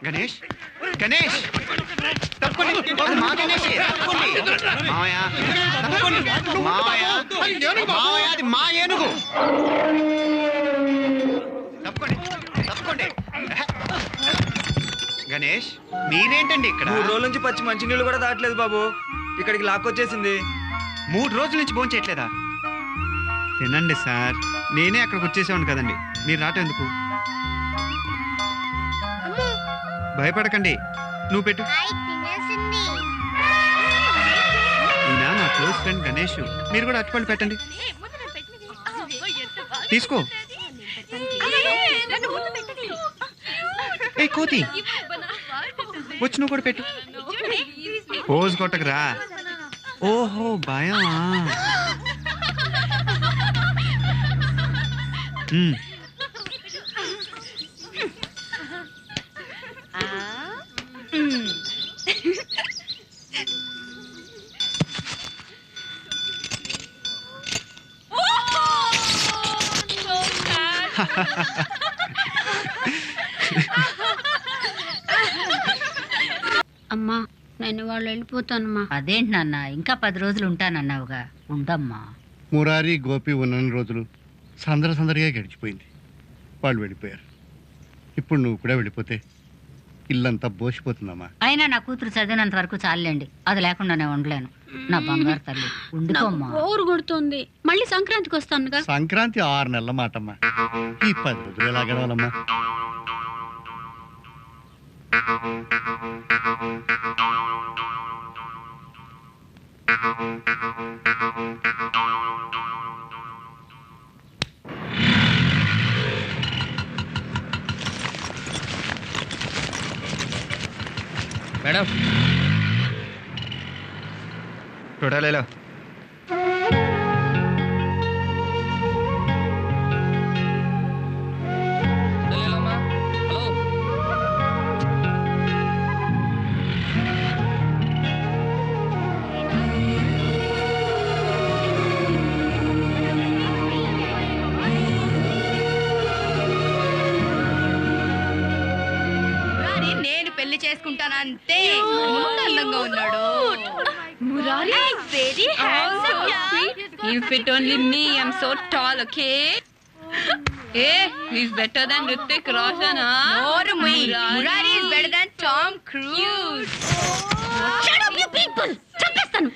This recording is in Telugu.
గణేష్ గణేష్ తప్పండి, మా గణేష్ మావయ్య మావయ్య మావయ్య, అది మా ఏనుగు. తప్పండి తప్పండి. గణేష్ మీరేంటండి ఇక్కడ? 3 రోజుల నుంచి పచ్చి మంచినీళ్ళు కూడా దాటలేదు బాబు. ఇక్కడికి లాక్కొచ్చేసింది. 3 రోజుల నుంచి భోజనం చేయట్లేదా? తినండి సార్, నేనే అక్కడికి వచ్చేసాను కదండి, మీరు రావటం ఎందుకు? భయపడకండి, నువ్వు పెట్టు. ఈయన నా క్లోజ్ ఫ్రెండ్ గణేష్, మీరు కూడా అట్టుపళ్ళు పెట్టండి. తీసుకో. ఏ కోతి, వచ్చి నువ్వు కూడా పెట్టు. పోజ్ కొట్టకరా. ఓహో భయమా? అమ్మా నేను వాళ్ళు వెళ్ళిపోతానమ్మా. అదేంటి నాన్న, ఇంకా 10 రోజులు ఉంటానన్నావుగా, ఉండమ్మా. మురారి గోపి ఉన్న రోజులు సందడిగా గడిచిపోయింది. వాళ్ళు వెళ్ళిపోయారు. ఇప్పుడు నువ్వు కూడా వెళ్ళిపోతే ఇల్లంతా బోసిపోతుందమ్మా. అయినా నా కూతురు చదివినంత వరకు చాలండి, అది లేకుండానే ఉండలేను. నా బంగారు తల్లి ఉండిపోమ్మా. ఊరు కొడుతుంది, మళ్ళీ సంక్రాంతికి వస్తానుగా. సంక్రాంతి 6 నెలల మాటమ్మా. ఈ 10 రోజులు ఎలా గడవాలమ్మా? మేడం టోటలేలో చేసుకుంటానంతే. అందంగా ఉన్నాడు. Murari very handsome. If it only me, I'm so tall, okay? Hey, he's better than Hrithik Roshan, huh? No, Murari is better than Tom Cruise. Shut up, you people! చంపేస్తాను.